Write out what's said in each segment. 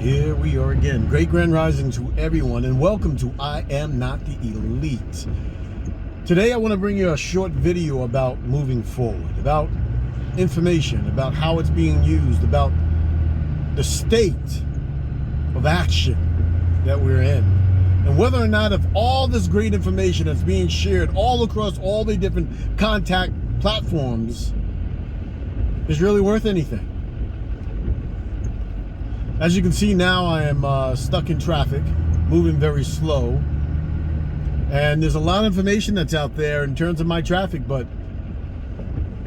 Here we are again. Great grand rising to everyone, and welcome to I Am Not the Elite. Today I want to bring you a short video about moving forward, about information, about how it's being used, about the state of action that we're in, and whether or not if all this great information that's being shared all across all the different contact platforms is really worth anything. As you can see now, I am stuck in traffic, moving very slow. And there's a lot of information that's out there in terms of my traffic, but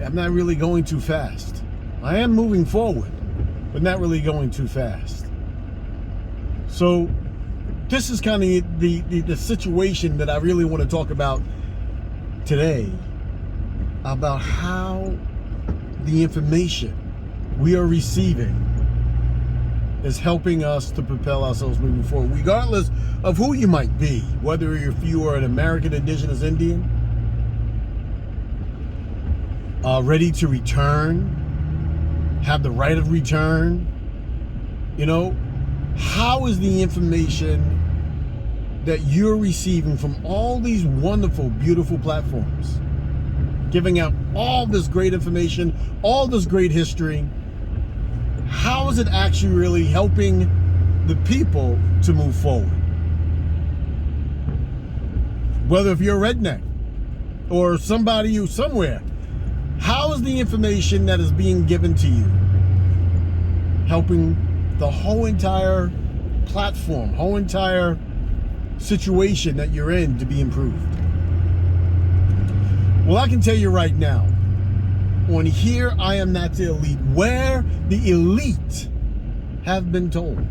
I'm not really going too fast. I am moving forward, but not really going too fast. So this is kind of the situation that I really want to talk about today, about how the information we are receiving is helping us to propel ourselves moving forward, regardless of who you might be, whether if you are an American Indigenous Indian, ready to return, have the right of return. You know, how is the information that you're receiving from all these wonderful, beautiful platforms, giving out all this great information, all this great history, how is it actually really helping the people to move forward? Whether if you're a redneck or somebody who's somewhere, how is the information that is being given to you helping the whole entire platform, whole entire situation that you're in to be improved? Well, I can tell you right now, on Here I Am Not the Elite, where the elite have been told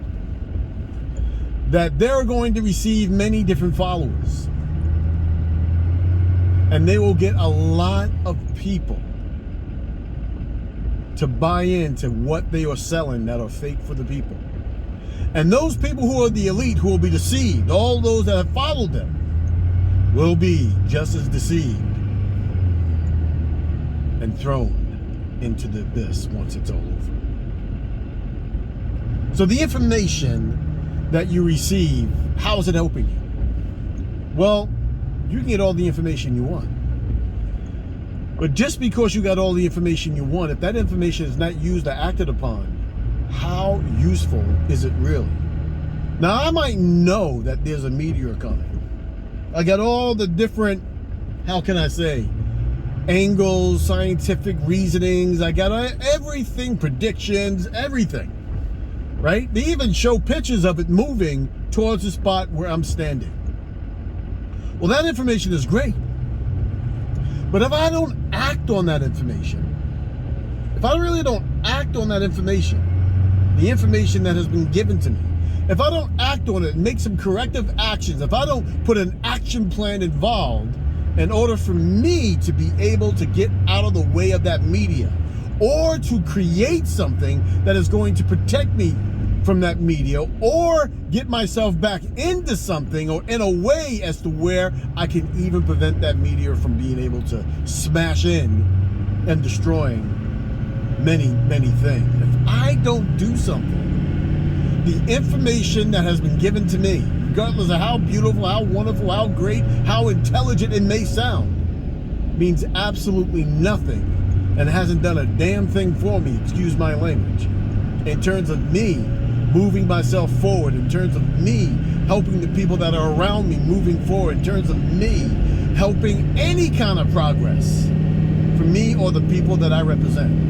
that they're going to receive many different followers, and they will get a lot of people to buy into what they are selling that are fake for the people. And those people who are the elite, who will be deceived, all those that have followed them, will be just as deceived and thrown into the abyss once it's all over. So the information that you receive, how is it helping you? Well, you can get all the information you want. But just because you got all the information you want, if that information is not used or acted upon, how useful is it really? Now, I might know that there's a meteor coming. I got all the different, how can I say, angles, scientific reasonings. I got everything, predictions, everything, right? They even show pictures of it moving towards the spot where I'm standing. Well, that information is great. But if I don't act on that information, if I really don't act on that information, the information that has been given to me, if I don't act on it and make some corrective actions, if I don't put an action plan involved, in order for me to be able to get out of the way of that media, or to create something that is going to protect me from that media, or get myself back into something or in a way as to where I can even prevent that media from being able to smash in and destroying many, many things. If I don't do something, the information that has been given to me, regardless of how beautiful, how wonderful, how great, how intelligent it may sound, means absolutely nothing and hasn't done a damn thing for me, excuse my language, in terms of me moving myself forward, in terms of me helping the people that are around me moving forward, in terms of me helping any kind of progress for me or the people that I represent.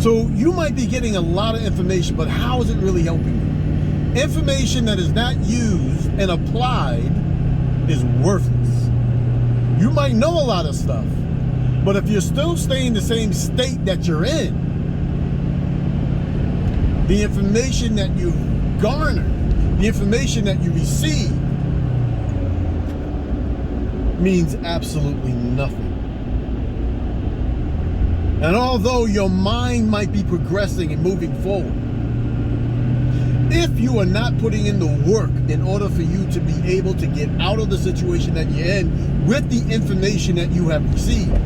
So you might be getting a lot of information, but how is it really helping you? Information that is not used and applied is worthless. You might know a lot of stuff, but if you're still staying in the same state that you're in, the information that you garner, the information that you receive, means absolutely nothing. And although your mind might be progressing and moving forward, if you are not putting in the work in order for you to be able to get out of the situation that you're in with the information that you have received,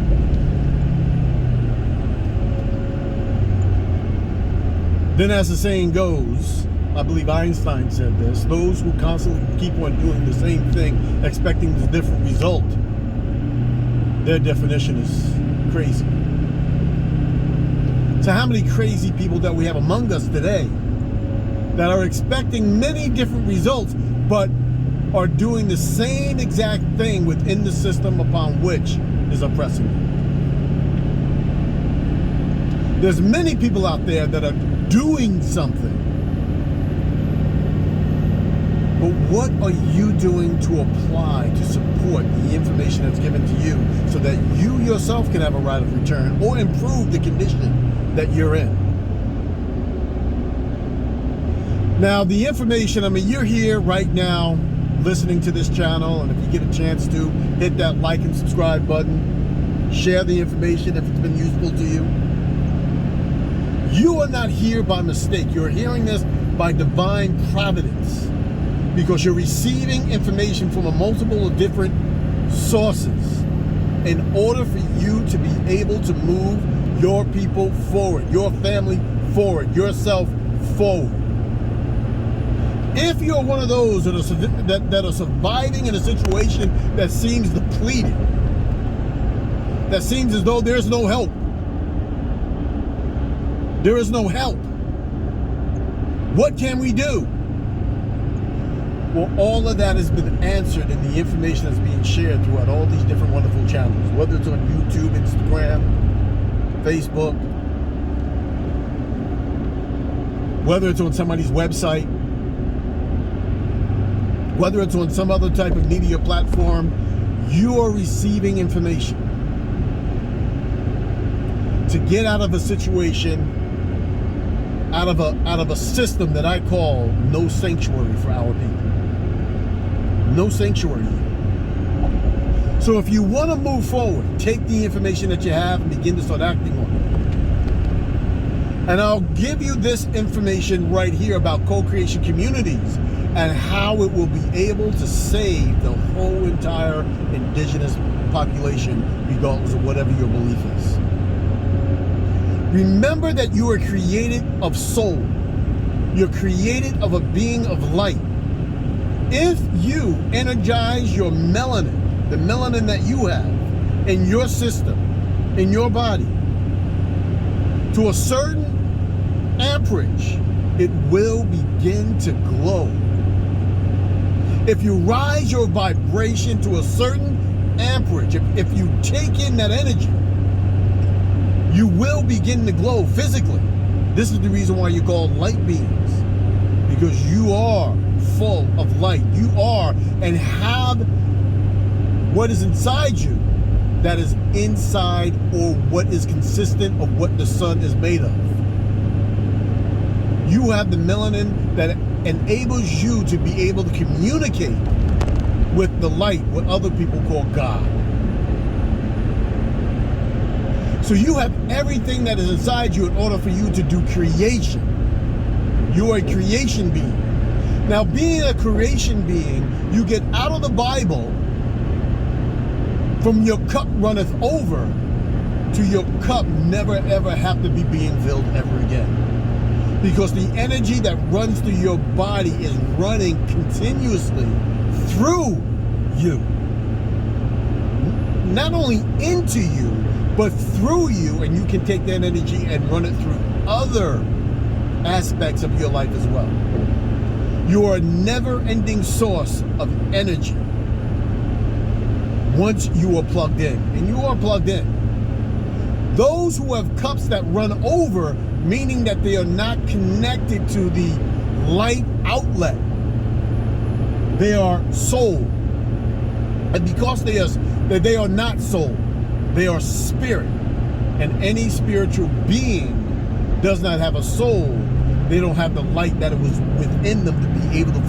Then, as the saying goes, I believe Einstein said this, those who constantly keep on doing the same thing, expecting a different result, their definition is crazy. So how many crazy people that we have among us today that are expecting many different results, but are doing the same exact thing within the system upon which is oppressing them? There's many people out there that are doing something. But what are you doing to apply to support the information that's given to you so that you yourself can have a right of return or improve the condition that you're in? Now, the information, I mean, you're here right now listening to this channel, and if you get a chance to hit that like and subscribe button, share the information if it's been useful to you. You are not here by mistake. You're hearing this by divine providence because you're receiving information from a multiple of different sources in order for you to be able to move your people forward, your family forward, yourself forward. If you're one of those that are surviving in a situation that seems depleted, that seems as though there's no help, there is no help, what can we do? Well, all of that has been answered in the information that's being shared throughout all these different wonderful channels, whether it's on YouTube, Instagram, Facebook, whether it's on somebody's website, whether it's on some other type of media platform. You are receiving information to get out of a situation, out of a system that I call no sanctuary for our people. No sanctuary. So if you want to move forward, take the information that you have and begin to start acting on it. And I'll give you this information right here about co-creation communities and how it will be able to save the whole entire indigenous population, regardless of whatever your belief is. Remember that you are created of soul. You're created of a being of light. If you energize your melanin, the melanin that you have in your system, in your body, to a certain amperage, it will begin to glow. If you rise your vibration to a certain amperage, if you take in that energy, you will begin to glow physically. This is the reason why you're called light beings, because you are full of light. You are and have what is inside you that is inside or what is consistent of what the sun is made of. You have the melanin that enables you to be able to communicate with the light, what other people call God. So you have everything that is inside you in order for you to do creation. You are a creation being. Now, being a creation being, you get out of the Bible from your cup runneth over to your cup never ever have to be being filled ever again. Because the energy that runs through your body is running continuously through you. Not only into you, but through you, and you can take that energy and run it through other aspects of your life as well. You are a never-ending source of energy once you are plugged in, and you are plugged in. Those who have cups that run over, meaning that they are not connected to the light outlet, they are soul. And because they are not soul, they are spirit. And any spiritual being does not have a soul. They don't have the light that it was within them to be able to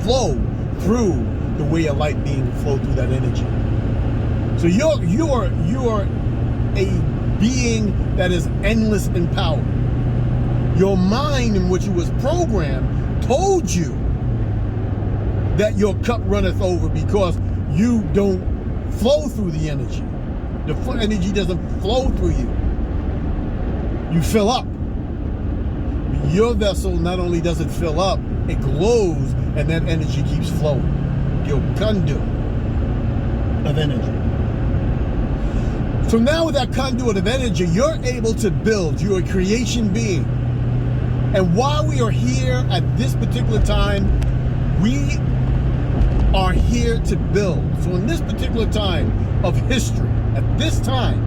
flow through the way a light being flow through that energy. So you are a being that is endless in power. Your mind, in which you was programmed, told you that your cup runneth over because you don't flow through the energy. The energy doesn't flow through you. You fill up. your vessel not only does it fill up, it glows, and that energy keeps flowing. Your conduit of energy. So now with that conduit of energy, you're able to build. You're a creation being. And while we are here at this particular time, we are here to build. So in this particular time of history, at this time,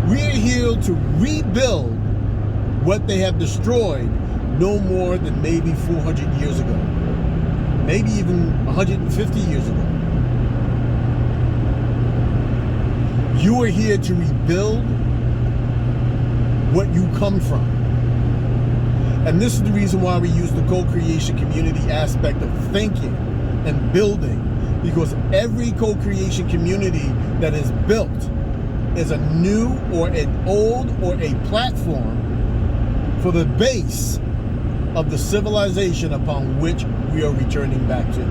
we are here to rebuild what they have destroyed no more than maybe 400 years ago. Maybe even 150 years ago. You are here to rebuild what you come from. And this is the reason why we use the co-creation community aspect of thinking and building, because every co-creation community that is built is a new or an old or a platform for the base of the civilization upon which we are returning back to.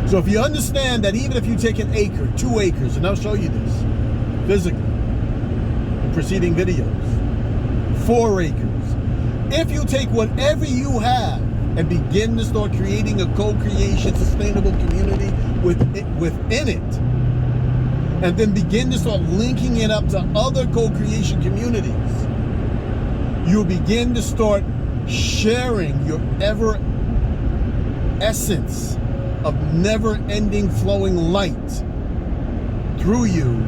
So if you understand that even if you take an acre, 2 acres, and I'll show you this physically in preceding videos, 4 acres, if you take whatever you have and begin to start creating a co-creation sustainable community within it, and then begin to start linking it up to other co-creation communities, you'll begin to start sharing your ever essence of never-ending flowing light through you,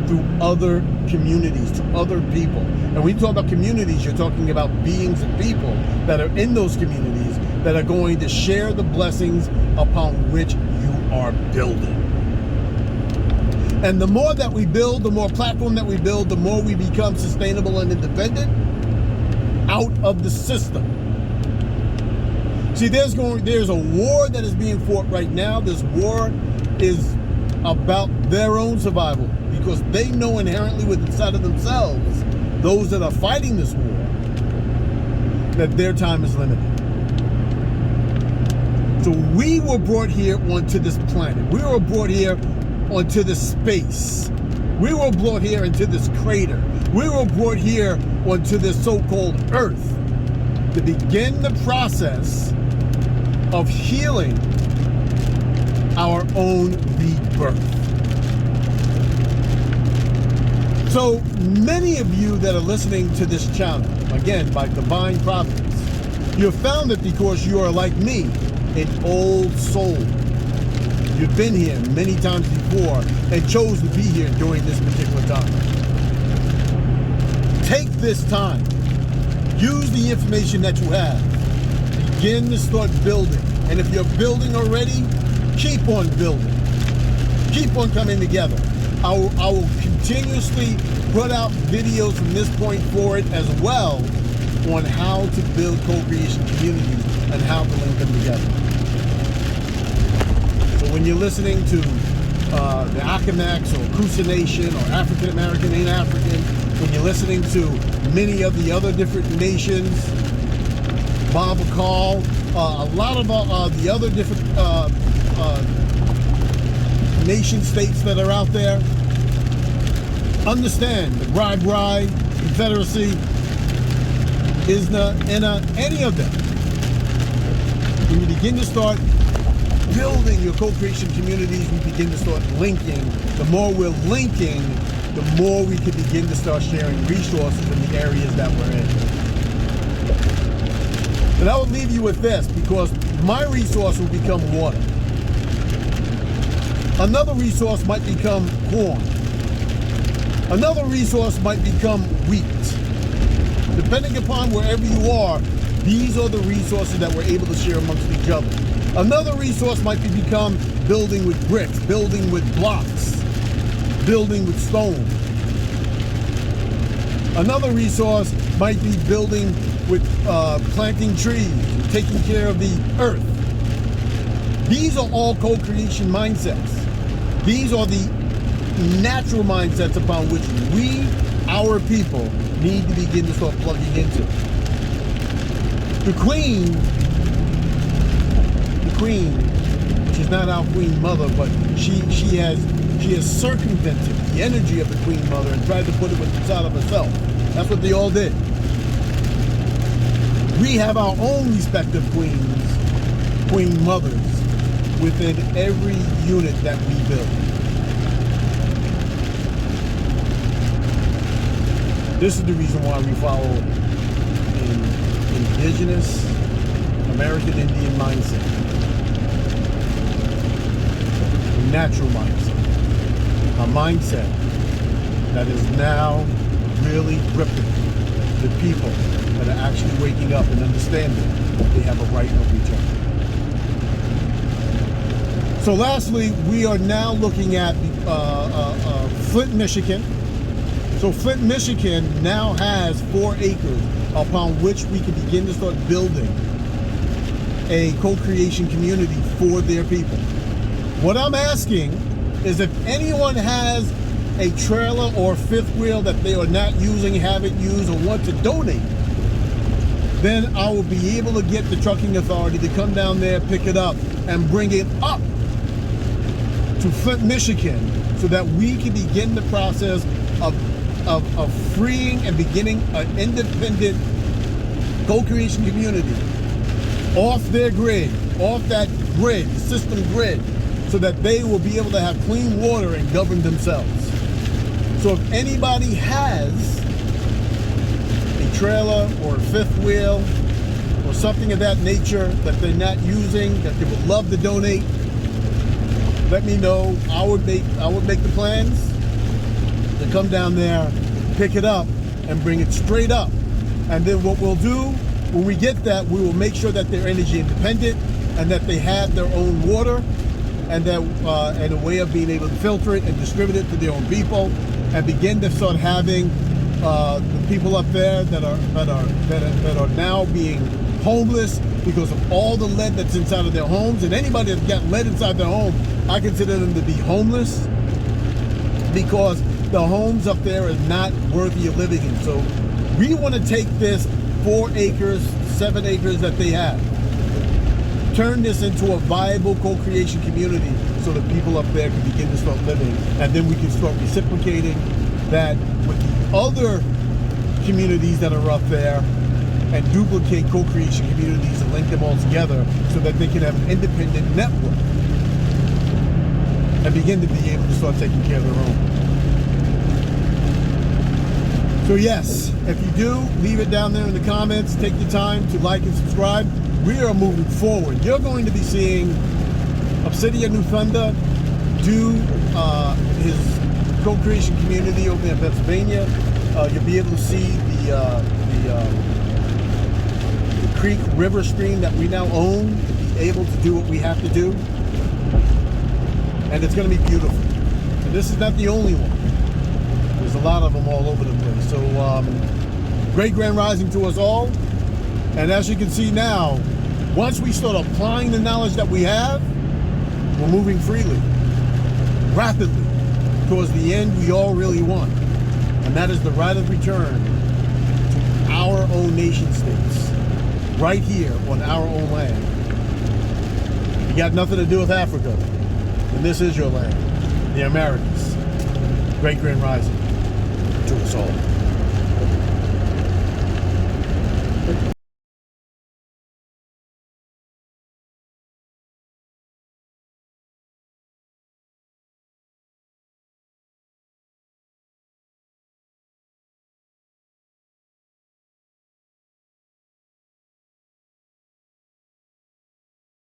through other communities, to other people. And when you talk about communities, you're talking about beings and people that are in those communities that are going to share the blessings upon which you are building. And the more that we build, the more platform that we build, the more we become sustainable and independent out of the system. See, there's a war that is being fought right now. This war is about their own survival, because they know inherently within inside of themselves, those that are fighting this war, that their time is limited. So we were brought here onto this planet. We were brought here onto this space. We were brought here into this crater. We were brought here onto this so-called Earth to begin the process of healing our own rebirth. So many of you that are listening to this channel, again, by divine providence, you have found it because you are like me, an old soul. You've been here many times before and chose to be here during this particular time. Take this time. Use the information that you have. Begin to start building. And if you're building already, keep on building. Keep on coming together. I will continuously put out videos from this point forward as well on how to build co-creation communities and how to link them together. So when you're listening to the Akanax or Crusa Nation or African American ain't African, when you're listening to many of the other different nations, Baba Call, a lot of the other different nation states that are out there, understand the Rai, Confederacy, ISNA, ENA, any of them. When you begin to start building your co-creation communities, we begin to start linking. The more we're linking, the more we can begin to start sharing resources in the areas that we're in. And I will leave you with this, because my resource will become water. Another resource might become corn. Another resource might become wheat. Depending upon wherever you are, these are the resources that we're able to share amongst each other. Another resource might become building with bricks, building with blocks, building with stone. Another resource might be building with planting trees, taking care of the earth. These are all co-creation mindsets. These are the natural mindsets upon which we, our people, need to begin to start plugging into. The queen, she's not our queen mother, but she has circumvented the energy of the queen mother and tried to put it inside of herself. That's what they all did. we have our own respective queen mothers within every unit that we build. This is the reason why we follow an indigenous American Indian mindset, a natural mindset, a mindset that is now really gripping the people that are actually waking up and understanding that they have a right of return. So lastly, we are now looking at Flint, Michigan. So Flint, Michigan now has 4 acres upon which we can begin to start building a co-creation community for their people. What I'm asking is if anyone has a trailer or fifth wheel that they are not using, haven't used, or want to donate, then I will be able to get the trucking authority to come down there, pick it up, and bring it up to Flint, Michigan, so that we can begin the process of freeing and beginning an independent co-creation community off their grid, off that grid, system grid, so that they will be able to have clean water and govern themselves. So if anybody has a trailer or a fifth wheel or something of that nature that they're not using, that they would love to donate, let me know. I would make the plans to come down there, pick it up, and bring it straight up. And then what we'll do, when we get that, we will make sure that they're energy independent and that they have their own water and that and a way of being able to filter it and distribute it to their own people, and begin to start having the people up there that are now being homeless because of all the lead that's inside of their homes. And anybody that's got lead inside their home, I consider them to be homeless, because the homes up there are not worthy of living in. So we want to take this 4 acres, 7 acres that they have, turn this into a viable co-creation community so that people up there can begin to start living, and then we can start reciprocating that with the other communities that are up there and duplicate co-creation communities and link them all together so that they can have an independent network and begin to be able to start taking care of their own. So yes, if you do, leave it down there in the comments. Take your time to like and subscribe. We are moving forward. You're going to be seeing Obsidian New Thunder do his co-creation community over in Pennsylvania. You'll be able to see the creek river stream that we now own to be able to do what we have to do. And it's going to be beautiful. And this is not the only one. There's a lot of them all over the place. So great grand rising to us all. And as you can see now, once we start applying the knowledge that we have, we're moving freely, rapidly, towards the end we all really want. And that is the right of return to our own nation states, right here on our own land. You got nothing to do with Africa, and this is your land, the Americas. Great grand rising to us all.